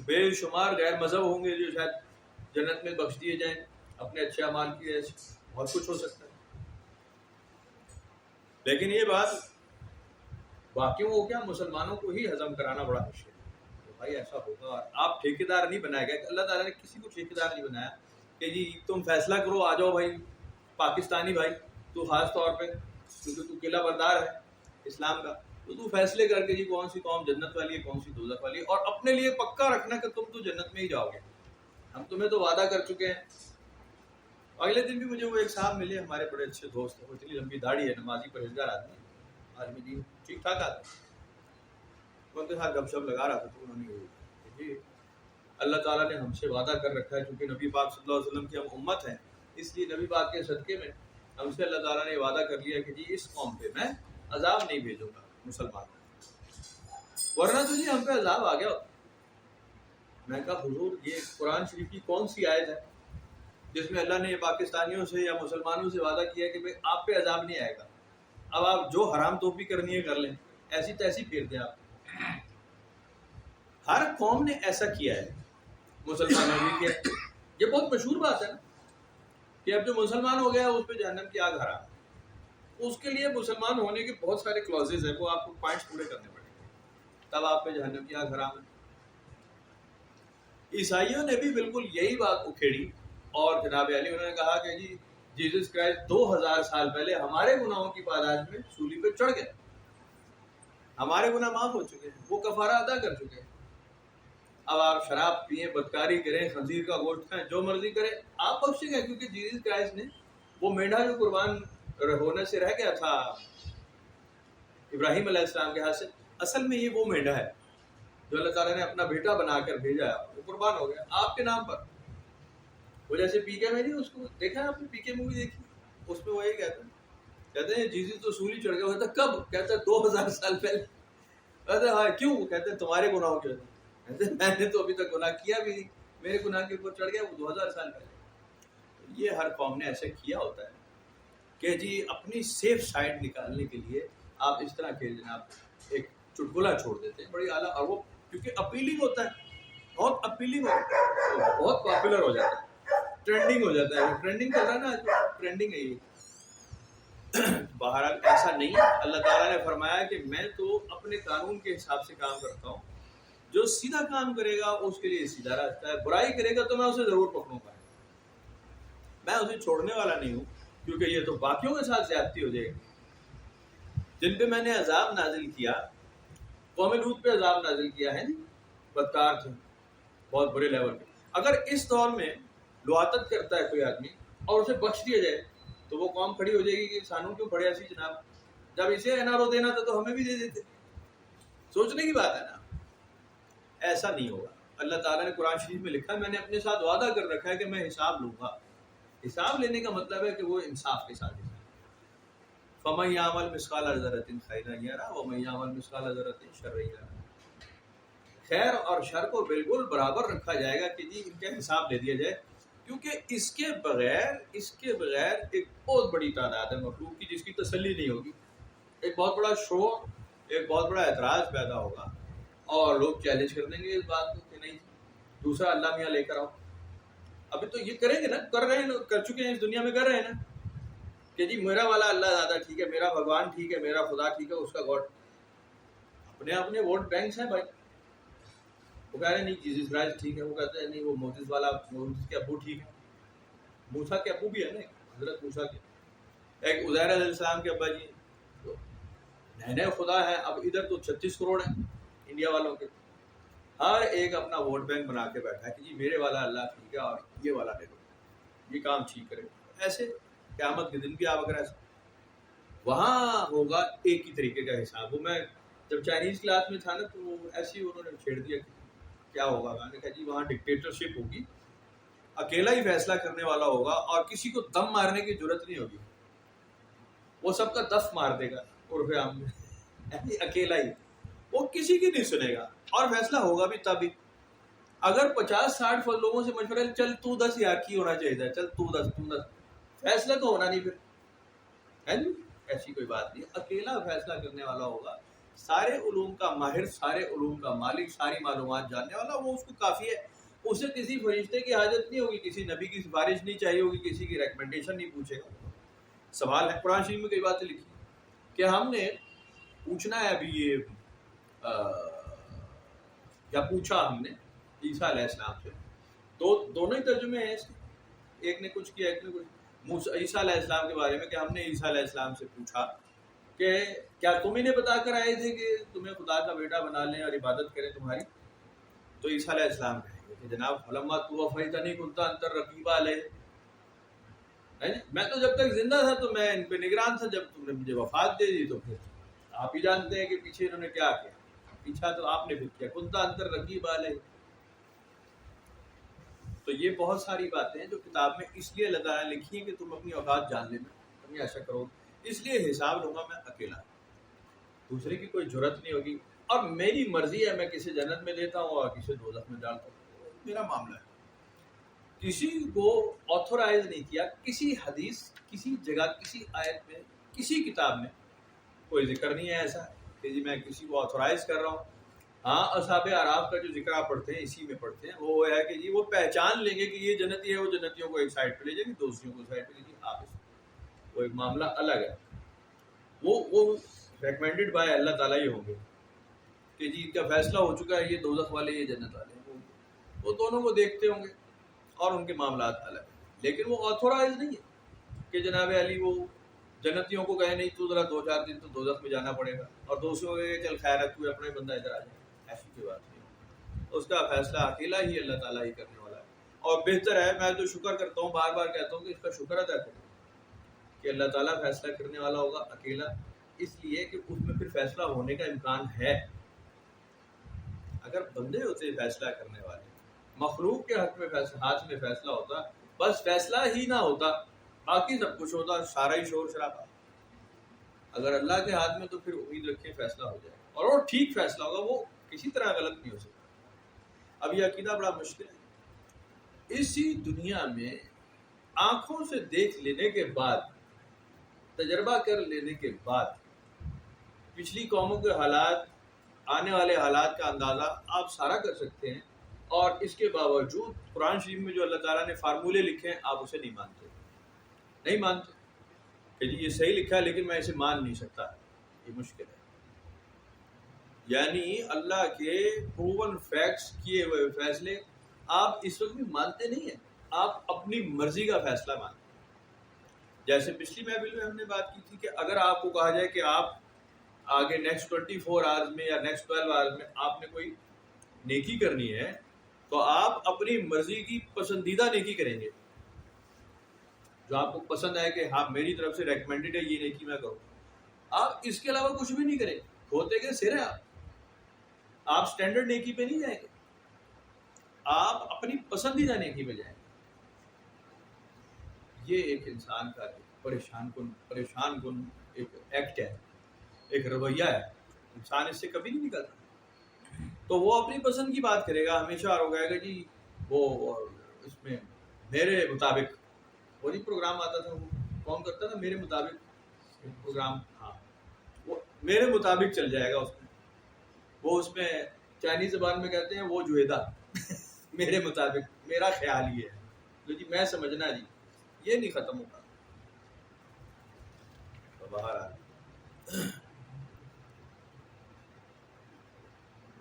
بے شمار غیر مذہب ہوں گے جو شاید جنت میں بخش دیے جائیں اپنے اچھے اعمال کی وجہ سے، بہت کچھ ہو سکتا ہے۔ لیکن یہ بات باقیوں کو کیا، مسلمانوں کو ہی ہضم کرانا بڑا مشکل ہے کہ بھائی ایسا ہوگا، اور آپ ٹھیکیدار نہیں بنایا گیا، اللہ تعالیٰ نے کسی کو ٹھیکیدار نہیں بنایا کہ جی تم فیصلہ کرو، آ جاؤ بھائی پاکستانی بھائی، تو خاص طور پہ کیونکہ تو قلعہ بردار ہے اسلام کا، تو فیصلے کر کے جی کون سی قوم جنت والی ہے، کون سی دوزخ والی ہے، اور اپنے لیے پکا رکھنا کہ تم تو جنت میں ہی جاؤ گے، ہم تمہیں تو وعدہ کر چکے ہیں۔ اگلے دن بھی مجھے وہ ایک صاحب ملے، ہمارے بڑے اچھے دوست ہیں، وہ اتنی لمبی داڑھی ہے، نمازی پرہیزگار آدمی، آدمی دین ٹھیک ٹھاک آدمی، ان کے ساتھ گپ شپ لگا رہا تھا، تو انہوں نے کہ جی اللہ تعالیٰ نے ہم سے وعدہ کر رکھا ہے، کیونکہ نبی پاک صلی اللہ علیہ وسلم کی ہم امت ہیں، اس لیے نبی پاک کے صدقے میں ہم سے اللہ تعالیٰ نے وعدہ کر لیا کہ جی اس قوم پہ میں عذاب نہیں بھیجوں گا مسلمان، ورنہ تو جی ہم پہ عذاب آ گیا ہوتا۔ میں کہا حضور یہ قرآن شریف کی کون سی آیت ہے جس میں اللہ نے پاکستانیوں سے یا مسلمانوں سے وعدہ کیا کہ بھئی آپ پہ عذاب نہیں آئے گا، اب آپ جو حرام توفی کرنی ہے کر لیں، ایسی تیسی پھیر دیں آپ۔ ہر قوم نے ایسا کیا ہے، مسلمانوں نے کیا، یہ بہت مشہور بات ہے نا کہ اب جو مسلمان ہو گیا اس پہ جہنم کی آگ حرام ہے، اس کے لیے مسلمان ہونے کے بہت سارے کلوزز ہیں، وہ آپ کو پوائنٹس پورے کرنے پڑیں گے تب آپ پہ جہنم کی آگ حرام ہے۔ عیسائیوں نے بھی بالکل یہی بات اکھیڑی، اور جناب علی انہوں نے کہا کہ جی جیسس کرائسٹ 2000 سال پہلے ہمارے گناہوں کی پاداش میں سولی پہ چڑھ گئے، ہمارے گناہ معاف ہو چکے ہیں، وہ کفارہ ادا کر چکے ہیں۔ اب آپ شراب پئیں، بدکاری کریں، خنزیر کا گوشت کھائیں، جو مرضی کریں، آپ بخشے گئے، کیونکہ جیسس کرائسٹ نے وہ مینڈا جو قربان ہونے سے رہ گیا تھا ابراہیم علیہ السلام کے ہاتھ سے، اصل میں یہ وہ مینڈا ہے جو اللہ تعالیٰ نے اپنا بیٹا بنا کر بھیجا، وہ قربان ہو گیا آپ کے نام پر۔ وہ جیسے پی کے میں نہیں، اس کو دیکھا آپ نے پی کے مووی دیکھی، اس میں وہی کہتے ہیں جیسس تو سولی چڑھ گیا ہوتا کب، کہتا ہے 2000 سال پہلے. کہتے ہیں ہاں کیوں، کہتے ہیں تمہارے گناہوں کی وجہ، کہتے ہیں میں نے تو ابھی تک گناہ کیا بھی نہیں، میرے گناہ کے اوپر چڑھ گیا وہ 2000 سال پہلے. یہ ہر قوم نے ایسے کیا ہوتا ہے کہ جی اپنی سیف سائڈ نکالنے کے لیے آپ اس طرح کے جناب ایک چٹکلا چھوڑ دیتے ہیں بڑی اعلیٰ، اور وہ کیونکہ اپیلنگ ہوتا ہے، بہت اپیلنگ ہوتا ہے، بہت پاپولر ہو جاتا ہے، ٹرینڈنگ ہو جاتا ہے. ٹرینڈنگ چل رہا ہے نا آج، ٹرینڈنگ ہے یہ. بہرحال ایسا نہیں ہے. اللہ تعالیٰ نے فرمایا کہ میں تو اپنے قانون کے حساب سے کام کرتا ہوں، جو سیدھا کام کرے گا اس کے لیے سیدھا راستہ ہے، برائی کرے گا تو میں اسے ضرور پکڑوں گا، میں اسے چھوڑنے والا نہیں ہوں، کیونکہ یہ تو باقیوں کے ساتھ زیادتی ہو جائے گی. جن پہ میں نے عذاب نازل کیا، قوم لوط پہ عذاب نازل کیا ہے، بدکار تھے بہت بڑے لیول پہ. اگر اس دور میں لواطت کرتا ہے کوئی آدمی اور اسے بخش دیا جائے تو وہ قوم کھڑی ہو جائے گی کہ سانوں کیوں پڑے ایسی جناب، جب اسے این آر او دینا تھا تو ہمیں بھی دے دیتے. سوچنے کی بات ہے نا. ایسا نہیں ہوگا. اللہ تعالیٰ نے قرآن شریف میں لکھا ہے، میں نے اپنے ساتھ وعدہ کر رکھا ہے کہ میں حساب لوں گا. حساب لینے کا مطلب ہے کہ وہ انصاف کے ساتھ. فَمَن يَعْمَلْ مِثْقَالَ ذَرَّةٍ خَيْرًا يَرَهُ وَمَن يَعْمَلْ مِثْقَالَ ذَرَّةٍ شَرًّا يَرَهُ. خیر اور شر کو بالکل برابر رکھا جائے گا کہ جی ان کا حساب لے دیا جائے، کیونکہ اس کے بغیر ایک بہت بڑی تعداد ہے مخلوق کی جس کی تسلی نہیں ہوگی. ایک بہت بڑا شور، ایک بہت بڑا اعتراض پیدا ہوگا اور لوگ چیلنج کر دیں گے اس بات کو کہ نہیں دوسرا اللہ میاں لے کر آؤ. ابھی تو یہ کریں گے نا، کر رہے ہیں، کر چکے ہیں، اس دنیا میں کر رہے ہیں نا کہ جی میرا والا اللہ زیادہ ٹھیک ہے، میرا بھگوان ٹھیک ہے، میرا خدا ٹھیک ہے، اس کا گاڈ. اپنے ووٹ بینکس ہیں بھائی. وہ کہہ رہے ہیں نہیں جیسس کرائسٹ ٹھیک ہے، وہ کہتے ہیں نہیں وہ موسیس والا، موسیس کے ابو ٹھیک ہے. موسیٰ کے ابو بھی ہے نا، حضرت موسیٰ کے، ایک عزیر علیہ السلام کے ابا جی، تو نئے نئے خدا ہے. اب ادھر تو 36 کروڑ ہیں انڈیا والوں کے، ہر ایک اپنا ووٹ بینک بنا کے بیٹھا ہے کہ جی میرے والا اللہ ٹھیک ہے اور یہ والا لے لو، یہ کام ٹھیک کرے. ایسے قیامت کے دن بھی آپ اگر ایسے وہاں ہوگا ایک ہی طریقے کا حساب. وہ میں جب چائنیز کلاس میں تھا نا تو وہ ایسے ہی انہوں نے چھیڑ دیا کہ کیا ہوگا. میں نے کہا جی وہاں ڈکٹیٹرشپ ہوگی، اکیلا ہی فیصلہ کرنے والا ہوگا اور کسی کو دم مارنے کی ضرورت نہیں ہوگی، وہ سب کا دف مار دے گا عرف عام میں، اکیلا ہی، وہ کسی کی نہیں سنے گا اور فیصلہ ہوگا بھی تبھی. اگر 50-60 لوگوں سے مشورہ چل تو 10 یار کی ہونا چاہیے، چل تو 10 فیصلہ تو ہونا نہیں پھر ہے جی. ایسی کوئی بات نہیں، اکیلا فیصلہ کرنے والا ہوگا، سارے علوم کا ماہر، سارے علوم کا مالک، ساری معلومات جاننے والا، وہ اس کو کافی ہے. اسے کسی فرشتے کی حاجت نہیں ہوگی، کسی نبی کی سفارش نہیں چاہیے ہوگی، کسی کی ریکمنڈیشن نہیں پوچھے گا. سوال ہے قرآن شریف میں کئی باتیں لکھی کہ ہم نے پوچھنا ہے. ابھی یہ کیا پوچھا ہم نے عیسیٰ علیہ السلام سے، دونوں ہی ترجمے ہیں اس کے، ایک نے کچھ کیا ایک نے کچھ. عیسیٰ علیہ السلام کے بارے میں کہ ہم نے عیسیٰ علیہ السلام سے پوچھا کہ کیا تم انہیں بتا کر آئے تھے کہ تمہیں خدا کا بیٹا بنا لیں اور عبادت کریں تمہاری؟ تو عیسیٰ علیہ السلام کہیں گے کہ جناب فلما توفیتنی کنت انت الرقیب علیہ، میں تو جب تک زندہ تھا تو میں ان پہ نگران تھا، جب تم نے مجھے وفات دے دی تو پھر آپ ہی جانتے ہیں کہ پیچھے انہوں نے کیا کیا، پیچھا تو آپ نے پھر کیا، کنت انت الرقیب علیہ. تو یہ بہت ساری باتیں ہیں جو کتاب میں اس لیے اللہ تعالیٰ نے لکھی ہیں کہ تم اپنی اوقات جان لینا، تم ایسا کرو. اس لیے حساب لوں گا میں اکیلا، دوسرے کی کوئی ضرورت نہیں ہوگی، اور میری مرضی ہے میں کسی جنت میں دیتا ہوں اور کسی دوزخ میں ڈالتا ہوں، میرا معاملہ ہے. کسی کو آتھورائز نہیں کیا، کسی حدیث، کسی جگہ، کسی آیت میں، کسی کتاب میں کوئی ذکر نہیں ہے ایسا کہ جی میں کسی کو آتھورائز کر رہا ہوں. ہاں اصحاب اعراف کا جو ذکر آپ پڑھتے ہیں اسی میں پڑھتے ہیں، وہ ہے کہ جی وہ پہچان لیں گے کہ یہ جنتی ہے، وہ جنتیوں کو ایک سائڈ پہ لے جائیں گے، دوسریوں کو سائڈ پہ لے جائیں گے. آپ وہ ایک معاملہ الگ ہے، وہ ریکمینڈڈ بائی اللہ تعالیٰ ہی ہوں گے کہ جی ان کا فیصلہ ہو چکا ہے، یہ دوزخ والے یہ جنت والے ہیں، وہ دونوں کو دیکھتے ہوں گے اور ان کے معاملات الگ ہیں. لیکن وہ آتھورائز نہیں ہے کہ جناب علی وہ جنتیوں کو کہے نہیں تو ذرا 2-4 دن تو دوزخ میں جانا پڑے گا، اور دوسروں کو چل خیر ہے تو اپنے بندہ ادھر آ جائے. ایسی کوئی بات نہیں، اس کا فیصلہ اکیلا ہی اللہ تعالیٰ ہی کرنے والا ہے. اور بہتر ہے، میں تو شکر کرتا ہوں، بار بار کہتا ہوں کہ اس کا شکر ادا کریں کہ اللہ تعالیٰ فیصلہ کرنے والا ہوگا اکیلا، اس لیے کہ اس میں پھر فیصلہ ہونے کا امکان ہے. اگر بندے ہوتے فیصلہ کرنے والے، مخلوق کے حق میں ہاتھ میں فیصلہ ہوتا، بس فیصلہ ہی نہ ہوتا باقی سب کچھ ہوتا، سارا ہی شور شرابہ۔ اگر اللہ کے ہاتھ میں تو پھر امید رکھیں فیصلہ ہو جائے اور وہ ٹھیک فیصلہ ہوگا، وہ کسی طرح غلط نہیں ہو سکتا۔ اب یہ عقیدہ بڑا مشکل ہے۔ اسی دنیا میں آنکھوں سے دیکھ لینے کے بعد، تجربہ کر لینے کے بعد، پچھلی قوموں کے حالات، آنے والے حالات کا اندازہ آپ سارا کر سکتے ہیں، اور اس کے باوجود قرآن شریف میں جو اللہ تعالیٰ نے فارمولے لکھے ہیں آپ اسے نہیں مانتے کہ جی یہ صحیح لکھا ہے لیکن میں اسے مان نہیں سکتا، یہ مشکل ہے۔ یعنی اللہ کے پروون فیکٹس، کیے ہوئے فیصلے آپ اس وقت بھی مانتے نہیں ہیں، آپ اپنی مرضی کا فیصلہ مانتے ہیں۔ جیسے پچھلی محفل میں ہم نے بات کی تھی کہ اگر آپ کو کہا جائے کہ آپ آگے نیکسٹ 24 آورز میں یا نیکسٹ 12 آورز میں آپ نے کوئی نیکی کرنی ہے تو آپ اپنی مرضی کی پسندیدہ نیکی کریں گے، جو آپ کو پسند ہے کہ ہاں میری طرف سے ریکمینڈڈ ہے یہ نیکی میں کروں، آپ اس کے علاوہ کچھ بھی نہیں کریں، ہوتے کے سر ہیں آپ سٹینڈرڈ نیکی پہ نہیں جائیں گے، آپ اپنی پسندیدہ نیکی پہ جائیں گے۔ یہ ایک انسان کا پریشان کن ایک ایکٹ ہے، ایک رویہ ہے، انسان اس سے کبھی نہیں نکلتا۔ تو وہ اپنی پسند کی بات کرے گا ہمیشہ، اور وہ کہے گا جی وہ اس میں میرے مطابق، وہ نہیں پروگرام آتا تھا، کون کرتا تھا میرے مطابق پروگرام، ہاں وہ میرے مطابق چل جائے گا اس میں، وہ اس میں چائنیز زبان میں کہتے ہیں وہ جویدہ میرے مطابق، میرا خیال یہ ہے، تو جی میں سمجھنا جی یہ نہیں ختم ہوگا۔ تو بہرحال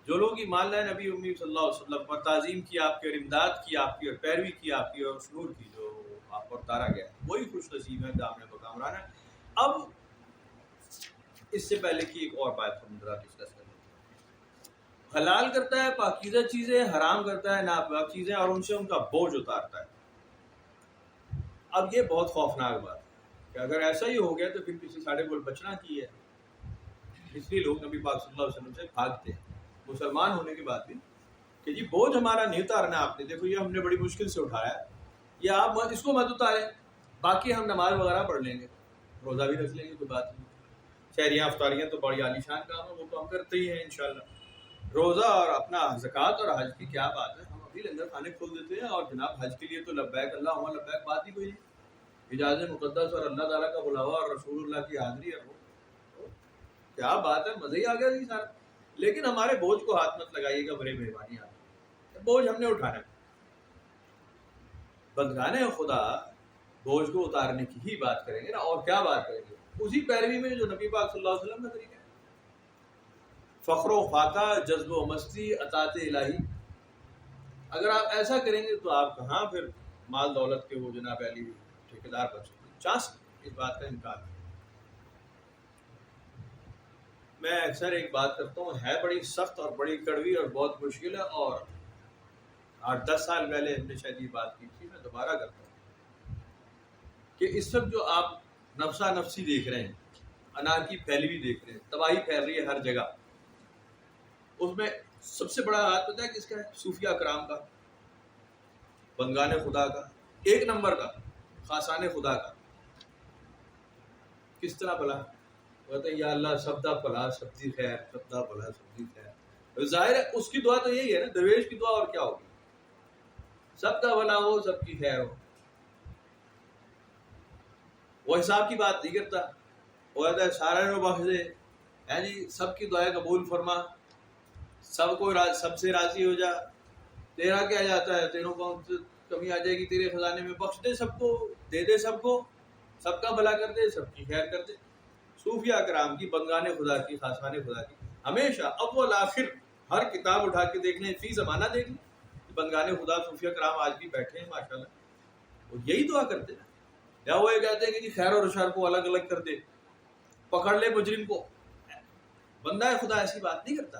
جو لوگ ایمان لائے نبی امید صلی اللہ علیہ وسلم پر، تعظیم کی آپ کی اور امداد کی آپ کی اور پیروی کی آپ کی اور اس نور کی جو آپ پر اتارا گیا، وہی خوش نصیب ہے دامن بکامران ہے۔ اب اس سے پہلے کی ایک اور بات ہم ذرا ڈسکس کریں، حلال کرتا ہے پاکیزہ چیزیں، حرام کرتا ہے ناپاک چیزیں، اور ان سے ان کا بوجھ اتارتا ہے۔ اب یہ بہت خوفناک بات ہے کہ اگر ایسا ہی ہو گیا تو پھر کسی ساڑھے گول بچنا کی ہے، اس لیے لوگ نبی پاک صلی اللہ علیہ وسلم سے بھاگتے ہیں مسلمان ہونے کے بعد بھی، کہ جی بوجھ ہمارا نہیں اتارنا آپ نے، دیکھو یہ ہم نے بڑی مشکل سے اٹھایا ہے، یا آپ اس کو مت اتاریں، باقی ہم نماز وغیرہ پڑھ لیں گے، روزہ بھی رکھ لیں گے، کوئی بات نہیں، سحریاں افطاریاں تو بڑی عالی شان کام ہے، وہ تو ہم کرتے ہی ہیں انشاءاللہ، روزہ اور اپنا زکوٰۃ اور حج کی کیا بات ہے، ہم ابھی لنگر کھانے کھول دیتے ہیں، اور جناب حج کے لیے تو لبیک اللہم لبیک بات ہی کوئی نہیں، اجازت مقدس اور اللہ تعالیٰ کا بلاوا اور رسول اللہ کی حاضری ہے، وہ کیا بات ہے، مزہ ہی آ گیا سارا۔ لیکن ہمارے بوجھ کو ہاتھ مت لگائیے گا، بڑے مہربانی آپ، بوجھ ہم نے اٹھانا ہے۔ بندگان خدا بوجھ کو اتارنے کی ہی بات کریں گے نا، اور کیا بات کریں گے، اسی پیروی میں جو نبی پاک صلی اللہ علیہ وسلم کا طریقہ ہے، فخر و فاقہ، جذب و مستی، اطاعت الہی۔ اگر آپ ایسا کریں گے تو آپ کہاں پھر مال دولت کے وہ جناب علی ٹھیکیدار بن سکتے ہیں، چانس اس بات کا امکان ہے۔ میں اکثر ایک بات کرتا ہوں، ہے بڑی سخت اور بڑی کڑوی اور بہت مشکل ہے، اور 8-10 سال پہلے ہم نے شاید یہ بات کی تھی، میں دوبارہ کرتا ہوں کہ اس وقت جو آپ نفسا نفسی دیکھ رہے ہیں، انارکی پھیلی ہوئی دیکھ رہے ہیں، تباہی پھیل رہی ہے ہر جگہ، اس میں سب سے بڑا ہاتھ پتہ ہے کس کا ہے؟ صوفیہ کرام کا، بندگان خدا کا، ایک نمبر کا، خاصان خدا کا۔ کس طرح بھلا کہتے ہیں یا اللہ سب دا بھلا سب دی خیر، سب دا بھلا سب دی خیر، ظاہر ہے اس کی دعا تو یہی ہے نا، درویش کی دعا اور کیا ہوگی، سب کا بھلا ہو سب کی خیر ہو۔ وہ حساب کی بات نہیں کرتا، وہ کہتا ہے سارے کو بخش دے، ہے جی سب کی دعائیں قبول فرما، سب کو سب سے راضی ہو جا، تیرا کیا جاتا ہے، تیروں کو کمی آ جائے گی تیرے خزانے میں، بخش دے سب کو، دے دے سب کو، سب کا بھلا کر دے، سب کی خیر کر دے۔ صوفیہ کرام کی، بندگان خدا کی، خاصان خدا کی، ہمیشہ اول آخر ہر کتاب اٹھا کے دیکھ لیں، فی زمانہ دیکھ لیں، بندگان خدا صوفیہ کرام آج بھی بیٹھے ہیں ماشاءاللہ، وہ یہی دعا کرتے ہیں، یا وہ یہ کہتے ہیں کہ جی خیر اور شر کو الگ الگ کر دے، پکڑ لے مجرم کو۔ بندہ خدا ایسی بات نہیں کرتا،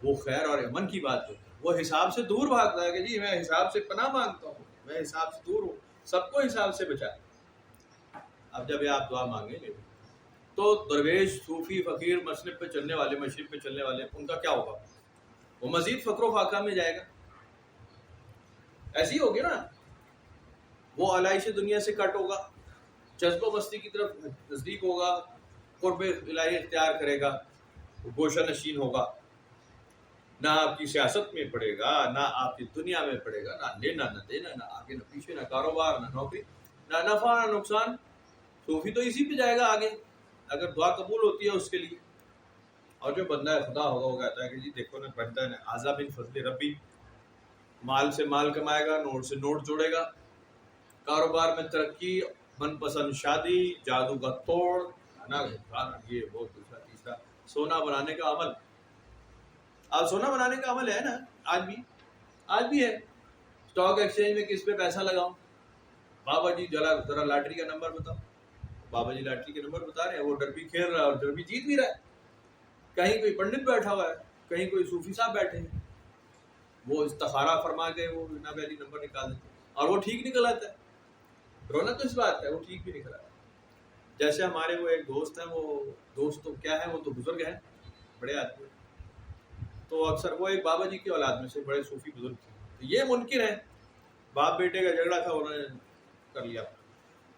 وہ خیر اور امن کی بات کرتا ہے، وہ حساب سے دور بھاگتا ہے کہ جی میں حساب سے پناہ مانگتا ہوں، میں حساب سے دور ہوں، سب کو حساب سے بچا۔ اب جب آپ دعا مانگیں گے تو درویش، صوفی، فقیر، مسلک پہ چلنے والے، مشرق پہ چلنے والے، ان کا کیا ہوگا؟ وہ مزید فقر و فاقہ میں جائے گا، ایسی ہوگی نا۔ وہ علائش دنیا سے کٹ ہوگا، جذب و مستی کی طرف نزدیک ہوگا، قرب الہی اختیار کرے گا، وہ گوشہ نشین ہوگا، نہ آپ کی سیاست میں پڑے گا، نہ آپ کی دنیا میں پڑے گا، نہ لینا نہ دینا، نہ آگے نہ پیچھے، نہ کاروبار نہ نوکری، نہ نفع نہ نقصان. صوفی تو اسی پہ جائے گا آگے اگر دعا قبول ہوتی ہے اس کے لیے. اور جو بندہ خدا ہوگا وہ کہتا ہے کہ جی دیکھو نا، بندہ نے عذاب من فضل ربی، مال سے مال کمائے گا، نوٹ سے نوٹ جوڑے گا، کاروبار میں ترقی، من پسند شادی، جادو کا توڑ، یہ وہ دوسرا تیسرا، سونا بنانے کا عمل. اب سونا بنانے کا عمل ہے نا، آج بھی ہے. اسٹاک ایکسچینج میں کس پہ پیسہ لگاؤں؟ بابا جی ذرا لاٹری کا نمبر بتاؤ. بابا جی لاٹری کے نمبر بتا رہے ہیں، وہ ڈربی کھیل رہا ہے اور ڈربی جیت بھی رہا ہے. کہیں کوئی پنڈت بیٹھا ہوا ہے، کہیں کوئی صوفی صاحب بیٹھے ہیں، وہ استخارہ فرما کے وہ بنا پہلی نمبر نکال دیتے ہیں اور وہ ٹھیک نکل آتا ہے. رونا تو اس بات ہے وہ ٹھیک بھی نکل آتا ہے. جیسے ہمارے وہ ایک دوست ہیں، وہ دوست تو کیا ہے، وہ تو بزرگ ہیں، بڑے آدمی، تو اکثر وہ ایک بابا جی کی اولاد میں سے بڑے صوفی بزرگ تھے. یہ منکر ہے، باپ بیٹے کا جھگڑا تھا، انہوں نے کر لیا.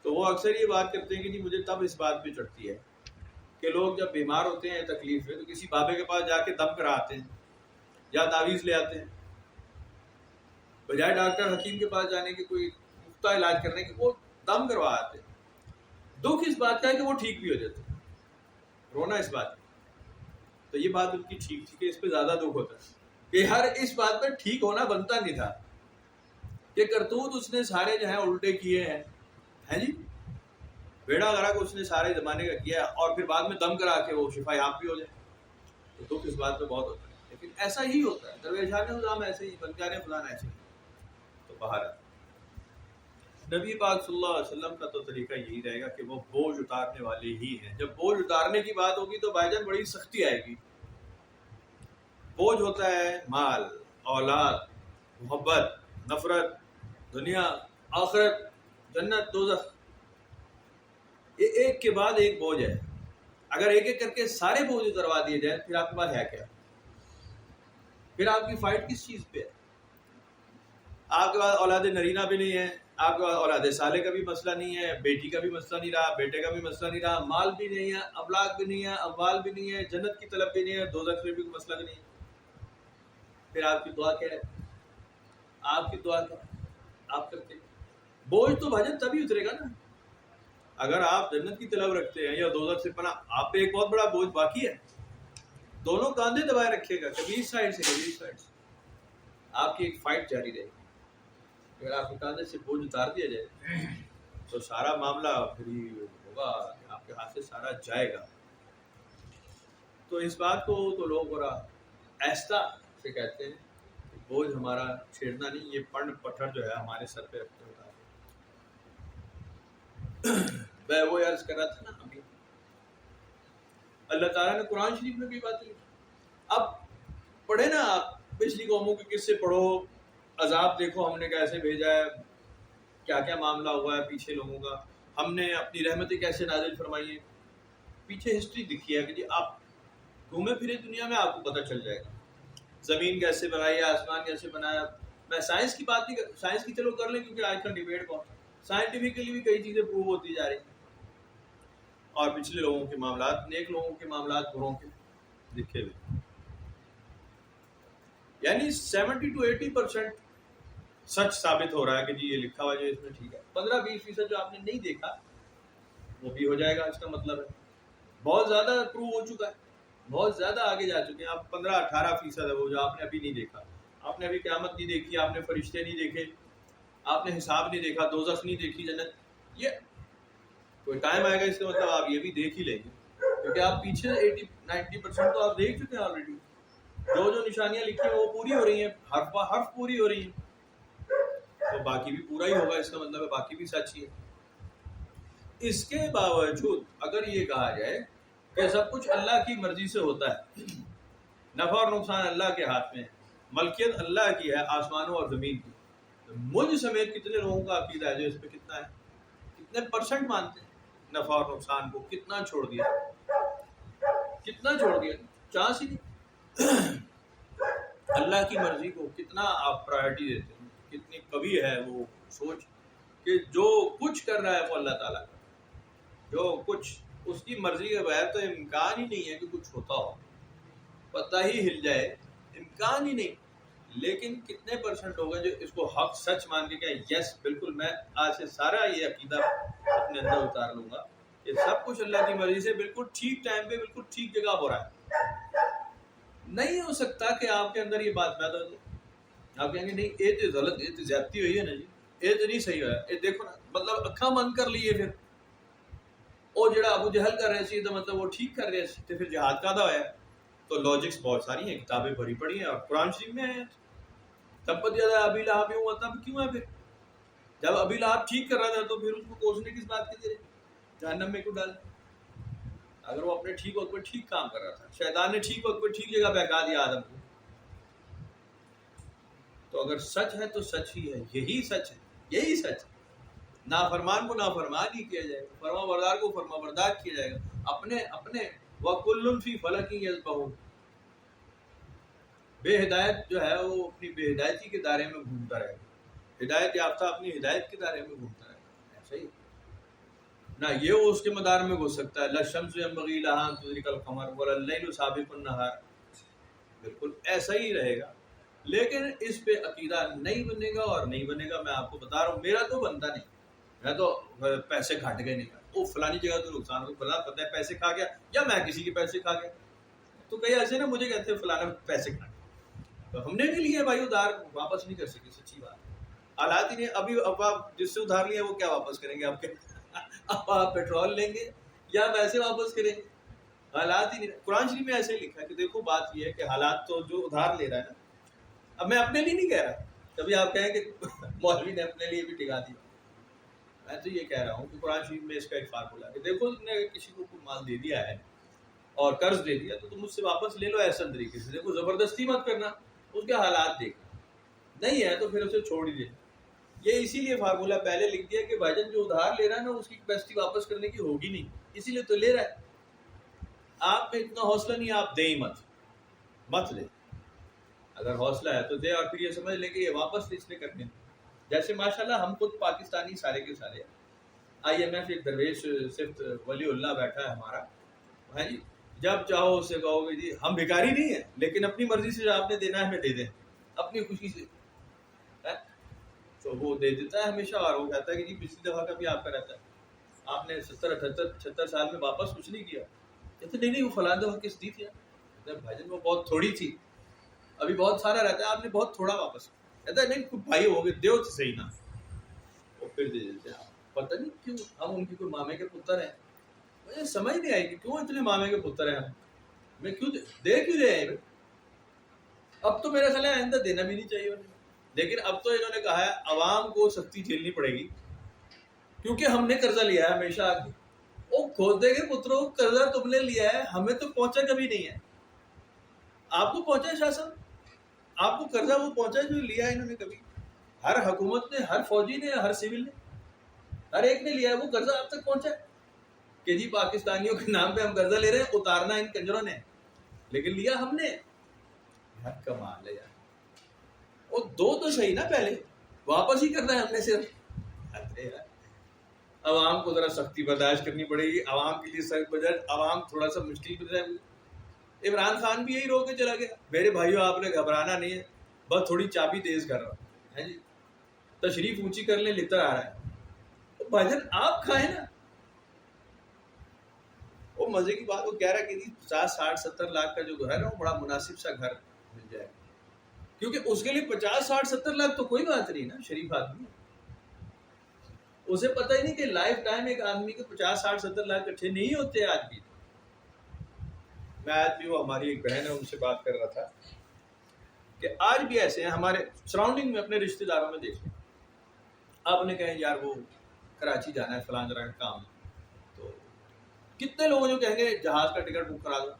تو وہ اکثر یہ بات کرتے ہیں کہ جی مجھے تب اس بات پہ چڑھتی ہے کہ لوگ جب بیمار ہوتے ہیں تکلیف میں تو کسی بابے کے پاس جا کے دم کرا آتے ہیں یا تعویذ لے آتے ہیں، بجائے ڈاکٹر حکیم کے پاس جانے کے، کوئی پختہ علاج کرنے کے، وہ دم کروا آتے ہیں. دکھ اس بات کا ہے کہ وہ ٹھیک بھی ہو جاتے ہیں، رونا اس بات کا. تو یہ بات ان کی ٹھیک تھی کہ اس پہ زیادہ دکھ ہوتا ہے کہ ہر اس بات پہ ٹھیک ہونا بنتا نہیں تھا کہ کرتوت اس نے سارے جو ہیں الٹے کیے ہیں جی، بیڑا غرق اس نے سارے زمانے کا کیا اور پھر بعد میں دم کرا کے وہ شفا یاب بھی ہو جائے. تو دکھ اس بات پہ بہت ہوتا ہے. لیکن ایسا ہی ہوتا ہے، درویشان نظام ایسے ہی، بنکار خدا ایسے ہی. تو باہر نبی پاک صلی اللہ علیہ وسلم کا تو طریقہ یہی رہے گا کہ وہ بوجھ اتارنے والے ہی ہیں. جب بوجھ اتارنے کی بات ہوگی تو بھائی جان بڑی سختی آئے گی. بوجھ ہوتا ہے مال، اولاد، محبت، نفرت، دنیا، آخرت، جنت، دوزخ، یہ ایک کے بعد ایک بوجھ ہے. اگر ایک ایک کر کے سارے بوجھ اتروا دیے جائیں پھر آپ کے پاس ہے کیا؟ پھر آپ کی فائٹ کس چیز پہ ہے؟ آپ کے پاس اولاد نرینہ بھی نہیں ہے، آپ کے پاس اولاد صالح کا بھی مسئلہ نہیں ہے، بیٹی کا بھی مسئلہ نہیں رہا، بیٹے کا بھی مسئلہ نہیں رہا، مال بھی نہیں ہے، املاک بھی نہیں ہے، اموال بھی نہیں ہے، جنت کی طلب بھی نہیں ہے، دوزخ میں بھی کوئی مسئلہ بھی نہیں ہے. پھر آپ کی دعا کیا ہے؟ آپ کی دعا کیا ہے؟ آپ کرتے بوجھ تو بھاجن تبھی اترے گا نا اگر آپ جنت کی طلب رکھتے ہیں یا دوزخ سے پناہ. آپ پہ ایک بہت بڑا بوجھ باقی ہے، دونوں کاندھے دبائے رکھے گا، کبھی اس سائڈ سے کبھی اس سائڈ سے. آپ کی ایک فائٹ جاری رہے گی. اگر آپ کے کاندھے سے بوجھ اتار دیا جائے تو سارا معاملہ فری ہوگا، آپ کے ہاتھ سے سارا جائے گا. تو اس بات کو تو لوگ بڑا ایستا سے کہتے ہیں کہ بوجھ ہمارا چھیڑنا نہیں، یہ پنڈ پتھر جو ہے ہمارے سر پہ رکھتے ہوتا ہے. میں وہ عرض کر رہا تھا نا ابھی، اللہ تعالیٰ نے قرآن شریف میں بھی باتیں لکھی. اب پڑھے نا آپ پچھلی قوموں کے قصے پڑھو، عذاب دیکھو ہم نے کیسے بھیجا ہے، کیا کیا معاملہ ہوا ہے پیچھے لوگوں کا، ہم نے اپنی رحمتیں کیسے نازل فرمائی ہیں. پیچھے ہسٹری دکھی ہے کہ جی آپ گھومے پھرے دنیا میں آپ کو پتہ چل جائے گا زمین کیسے بنائی ہے، آسمان کیسے بنایا. میں سائنس کی بات نہیں کر، سائنس کی چلو کر لیں کیونکہ آج کل ڈیبیٹ بہت سائنٹیفکلی بھی کئی چیزیں پروو ہوتی جا رہی ہیں. اور پچھلے لوگوں کے معاملات، نیک لوگوں کے معاملات بروں کے لکھے ہوئے، یعنی 70 to 80% سچ ثابت ہو رہا ہے کہ جی یہ لکھا ہوا جو اس میں ٹھیک ہے. 15-20% جو آپ نے نہیں دیکھا وہ بھی ہو جائے گا. اس کا مطلب ہے بہت زیادہ پروو ہو چکا ہے، بہت زیادہ آگے جا چکے ہیں. آپ 15-18% ہے وہ جو آپ نے ابھی نہیں دیکھا. آپ نے ابھی قیامت نہیں دیکھی، آپ نے فرشتے نہیں دیکھے، آپ نے حساب نہیں دیکھا، دوزخ نہیں دیکھی، جنت. یہ کوئی ٹائم آئے گا اس کا مطلب آپ یہ بھی دیکھ ہی لیں گے کیونکہ آپ پیچھے 80-90% تو آپ دیکھ چکے ہیں آلریڈی. جو نشانیاں لکھی ہیں وہ پوری ہو رہی ہیں، حرف پوری ہو رہی ہیں، تو باقی بھی پورا ہی ہوگا. اس کا مطلب ہے باقی بھی سچ ہی ہے. اس کے باوجود اگر یہ کہا جائے کہ سب کچھ اللہ کی مرضی سے ہوتا ہے، نفع اور نقصان اللہ کے ہاتھ میں ہے، ملکیت اللہ کی ہے آسمانوں اور زمین کی، تو مجھ سمیت کتنے لوگوں کا عقیدہ ہے جو اس پہ کتنا ہے، کتنے پرسنٹ مانتے ہیں نفع اور نقصان کو؟ کتنا چھوڑ دیا، کتنا چھوڑ دیا، چانس ہی نہیں. اللہ کی مرضی کو کتنا آپ پرائرٹی دیتے ہیں، کتنی قوی ہے وہ سوچ کہ جو کچھ کر رہا ہے وہ اللہ تعالیٰ کا، جو کچھ اس کی مرضی کے بغیر تو امکان ہی نہیں ہے کہ کچھ ہوتا ہو، پتہ ہی ہل جائے، امکان ہی نہیں۔ لیکن کتنے پرسنٹ ہوگا جو اس کو حق سچ مان کے کہ یس بالکل میں آج سے سارا یہ عقیدہ اپنے اندر اتار لوں گا کہ سب کچھ اللہ کی مرضی سے بالکل ٹھیک ٹائم پہ بالکل ٹھیک جگہ ہو رہا ہے۔ نہیں ہو سکتا کہ آپ کے اندر یہ بات پیدا ہو جائے، آپ کہیں گے نہیں یہ تو غلط، یہ تو زیادتی ہوئی ہے نا جی، یہ تو نہیں صحیح ہوا، یہ دیکھو نا، مطلب اکھاں بند کر لیے پھر وہ جڑا ابو جہل کر رہے سی تو مطلب وہ ٹھیک کر رہے سی، تو پھر جہاد کا ہوا ہے۔ تو لاجکس بہت ساری ہیں، کتابیں بھری پڑی ہیں اور قرآن شریف میں ہیں۔ تب زیادہ ابی لہب ہوا تب کیوں ہے؟ پھر جب ابی لہب ٹھیک کر رہا تھا تو پھر اس کو کوسنے کس بات کے ذریعے جہنم میں کیوں ڈال؟ اگر وہ اپنے ٹھیک وقت پر ٹھیک کام کر رہا تھا، شیطان نے ٹھیک وقت پر ٹھیک جگہ بہکا دیا آدم کو۔ تو اگر سچ ہے تو سچ ہی ہے، یہی سچ ہے، یہی سچ ہے۔ نافرمان کو نافرمان ہی کیا جائے گا، فرما بردار کو فرما بردار کیا جائے گا، اپنے وَكُلٌّ فِي فَلَكٍ يَسْبَحُونَ۔ بے ہدایت جو ہے وہ اپنی بے ہدایتی کے دائرے میں گھومتا رہے گا، ہدایت یافتہ اپنی ہدایت کے دائرے میں گھومتا رہے گا، ایسا ہی نہ یہ وہ اس کے مدار میں گھس سکتا ہے۔ لَا الشَّمْسُ يَنبَغِي لَهَا أَن تُدْرِكَ الْقَمَرَ وَلَا اللَّيْلُ سَابِقُ النَّهَارِ، بالکل ایسا ہی رہے گا۔ لیکن اس پہ عقیدہ نہیں بنے گا اور نہیں بنے گا، میں آپ کو بتا رہا ہوں، میرا تو بنتا نہیں، میں تو پیسے گھٹ گئے نہیں کر، وہ فلانی جگہ تو نقصان ہو، فلاں پتہ ہے پیسے کھا گیا، یا میں کسی کے پیسے کھا گیا۔ تو کئی ایسے نا مجھے کہتے ہیں فلانا پیسے کھا گیا، تو ہم نے بھی لیے بھائی ادھار، واپس نہیں کر سکے، سچی بات ہے، حالات ہی نہیں۔ ابھی اب آپ جس سے ادھار لیا وہ کیا واپس کریں گے آپ کے؟ اب آپ پیٹرول لیں گے یا ویسے واپس کریں گے؟ حالات ہی نہیں۔ قرآن شریف میں ایسے لکھا ہے کہ دیکھو بات یہ ہے کہ حالات تو جو ادھار لے رہا ہے نا، اب میں اپنے لیے نہیں کہہ رہا، کبھی آپ کہیں کہ مولوی نے اپنے لیے بھی ٹکا دیا، میں تو یہ کہہ رہا ہوں کہ قرآن شریف میں اس کا ایک فارمولہ ہے کہ دیکھو تم نے اگر کسی کو کوئی مال دے دیا ہے اور قرض دے دیا تو تم اس سے واپس لے لو احسن طریقے سے، دیکھو زبردستی مت کرنا، اس کے حالات دیکھنا، نہیں ہے تو پھر اسے چھوڑ ہی دینا۔ یہ اسی لیے فارمولہ پہلے لکھ دیا کہ بھائی جان جو ادھار لے رہا ہے نا اس کی کیپیسٹی واپس کرنے کی ہوگی نہیں، اسی لیے تو لے رہا ہے۔ آپ میں اتنا حوصلہ نہیں، آپ دیں ہی مت لے، اگر حوصلہ ہے تو دے، اور پھر یہ سمجھ لیں کہ یہ واپس اس نے کرنے۔ جیسے ماشاءاللہ ہم خود پاکستانی سارے کے سارے، آئی ایم ایف ایک درویش صرف ولی اللہ بیٹھا ہے ہمارا، ہے جی، جب چاہو اس سے کہو گے جی ہم بھکاری نہیں ہیں لیکن اپنی مرضی سے جو آپ نے دینا ہے ہمیں دے دیں، اپنی خوشی سے، تو وہ دے دیتا ہے ہمیشہ، اور وہ کہتا ہے کہ جی پچھلی دفعہ کا بھی آپ کا رہتا ہے، آپ نے 70-78 سال میں واپس کچھ نہیں کیا، کہتے نہیں وہ فلاں دفعہ کس دی تھی، بھائی جان وہ بہت تھوڑی تھی، ابھی بہت سارا رہتا ہے، آپ نے بہت تھوڑا واپس، کہتا ہے نہیں بھائی ہو گئے دیو تو صحیح نا، وہ پھر دے دیتے ہیں۔ پتہ نہیں کیوں ہم ان کی کوئی مامے کے پتر ہیں، مجھے سمجھ نہیں آئی کہ کیوں اتنے مامے کے پتر ہیں ہم، میں کیوں دے کیوں رہے ہیں؟ اب تو میرا خیال ہے آئندہ دینا بھی نہیں چاہیے انہیں، لیکن اب تو انہوں نے کہا ہے عوام کو سختی جھیلنی پڑے گی کیونکہ ہم نے قرضہ لیا ہے ہمیشہ آگے، وہ کھودے کے پتروں قرضہ تم نے لیا ہے، ہمیں تو پہنچا کبھی نہیں ہے، آپ کو پہنچا ہے شاہ صاحب، آپ کو قرضہ وہ پہنچا جو لیا ہے انہوں نے کبھی، ہر حکومت نے، ہر فوجی نے، ہر سول نے، ہر ایک نے لیا ہے، وہ قرضہ آپ تک پہنچا ہے کہ جی پاکستانیوں کے نام پہ ہم قرضہ لے رہے ہیں، اتارنا ان کنجروں نے، لیکن لیا ہم نے، کمال ہے یار، وہ دو تو صحیح نا پہلے، واپس ہی کرنا ہے ہم نے صرف۔ عوام کو ذرا سختی برداشت کرنی پڑے گی، عوام کے لیے سخت بجٹ، عوام تھوڑا سا مشکل گزرا ہے۔ عمران خان بھی یہی رو کے چلا گیا، میرے بھائیو آپ نے گھبرانا نہیں ہے، بس تھوڑی چابی تیز کر رہا ہے جی، تشریف اونچی کر لیں لتر آ رہا ہے، بھائی جان آپ کھائیں نا۔ وہ مزے کی بات، وہ کہہ رہا ہے کہ 50-60-70 لاکھ کا جو گھر ہے وہ بڑا مناسب سا گھر مل جائے گا، کیونکہ اس کے لیے 50-60-70 لاکھ تو کوئی بات نہیں نا، شریف آدمی اسے پتہ ہی نہیں کہ لائف ٹائم ایک آدمی کے 50-60-70 لاکھ اکٹھے نہیں ہوتے آج بھی۔ میں آج بھی، وہ ہماری ایک بہن ہے ان سے بات کر رہا تھا کہ آج بھی ایسے ہیں ہمارے سراؤنڈنگ میں، اپنے رشتہ داروں میں دیکھ لیں، آپ نے کہیں یار وہ کراچی جانا ہے فلاں جگہ کام، تو کتنے لوگوں جو کہیں گے جہاز کا ٹکٹ بک کرا دو،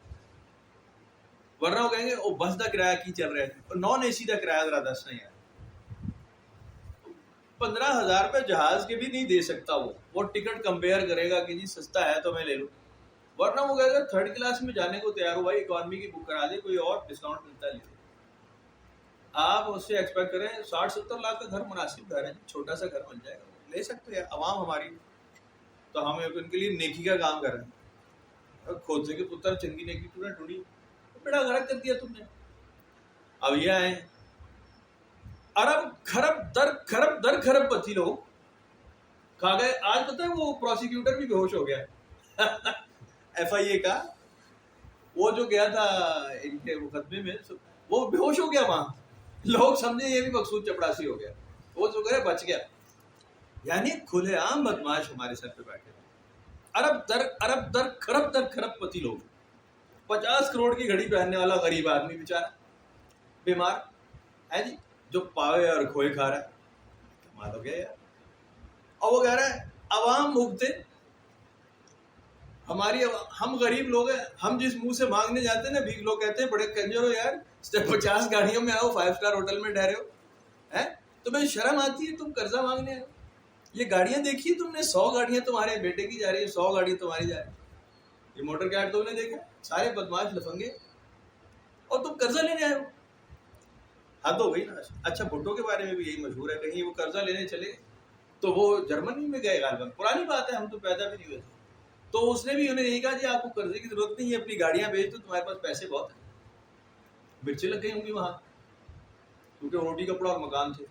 ورنہ وہ کہیں گے وہ بس کا کرایہ کی چل رہا ہے، نان اے سی کا کرایہ ذرا دس نہیں ہے، 15,000 روپے جہاز کے بھی نہیں دے سکتا وہ ٹکٹ کمپیئر کرے گا کہ جی سستا ہے تو میں لے لوں، ورنہ وہ کہے گا تھرڈ کلاس میں جانے کو تیار ہو بھائی، اکانومی کی بک کرا دے، کوئی اور ڈسکاؤنٹ ملتا ہے لے۔ آپ اس سے ایکسپیکٹ کریں 60-70 لاکھ کا گھر مناسب گھر ہے، چھوٹا سا گھر بن جائے گا، لے سکتے ہیں عوام ہماری، تو ہم ان کے لیے نیکی کا کام کر رہے ہیں. کھوتے کے پتر چنگی نیکی تو نے ڈھونڈی، بیڑا غرق کر دیا تم نے. اب یہ آئے ارب خرب در خرب پتی لوگ کھا گئے. آج پتہ ہے وہ پروسیکیوٹر بھی بے ہوش ہو گیا ایف آئی اے کا، وہ جو گیا تھا ان کے مقدمے میں، وہ بے ہوش ہو گیا وہاں. لوگ سمجھے یہ بھی مقصود چپڑاسی ہو گیا، وہ جو گیا بچ گیا. یعنی کھلے عام بدماش ہمارے سر پہ بیٹھے. ارب در خرب پتی لوگ، 50 کروڑ کی گھڑی پہننے والا غریب آدمی بیچارہ بیمار ہے جی، جو پاوے اور کھوئے کھا رہا ہے. کمال ہو گیا یار. اور وہ کہہ رہا ہے عوام بھوکتے ہماری، ہم غریب لوگ ہیں، ہم جس منہ سے مانگنے جاتے ہیں نا بھیک، لوگ کہتے ہیں بڑے کنجر ہو یار، 50 گاڑیوں میں آؤ، 5 اسٹار ہوٹل میں ٹھہرے ہو، تمہیں شرم آتی ہے، تم قرضہ مانگنے آئے ہو. یہ گاڑیاں دیکھی تم نے، 100 گاڑیاں تمہارے بیٹے کی جا رہی ہیں، 100 گاڑیاں تمہاری جا رہی ہیں. یہ موٹر کارڈ تم نے دیکھا، سارے بدماش لفنگے، اور تم قرضہ لینے آئے ہو. حد ہو گئی نا. اچھا بھٹو کے بارے میں بھی یہی مشہور ہے، کہیں وہ قرضہ لینے چلے تو وہ جرمنی میں گئے غالباً، پرانی بات ہے، ہم تو پیدا بھی نہیں ہوئے تھے. تو اس نے بھی انہیں یہی کہا جی آپ کو قرضے کی ضرورت نہیں ہے، اپنی گاڑیاں بیچ دو، تمہارے پاس پیسے بہت ہیں. مرچیں لگ گئی ہوں گی وہاں، کیونکہ روٹی کپڑا اور مکان تھے.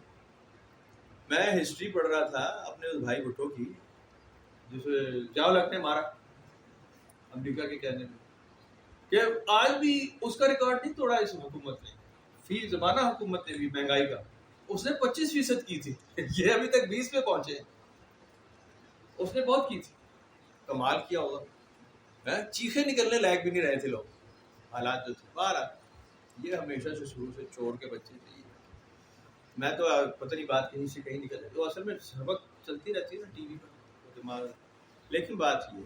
میں ہسٹری پڑھ رہا تھا اپنے اس بھائی بھٹو کی، جسے جاؤ لگ نے مارا امریکہ کے کہنے میں، کہ آج بھی اس کا ریکارڈ نہیں توڑا اس حکومت نے، فی زمانہ حکومت نے بھی مہنگائی کا. اس نے 25% کی تھی، یہ ابھی تک 20 پہ پہنچے. اس نے بہت کی تھی، کمال کیا ہوگا. چیخے نکلنے لائق بھی نہیں رہے تھے لوگ، حالات جو تھے. بہرحال یہ ہمیشہ سے شروع سے چور کے بچے تھے. میں تو پتہ نہیں بات کہیں سے کہیں نکل جاتی، تو اصل میں سبق چلتی رہتی ہے نا ٹی وی پر دماغ. لیکن بات یہ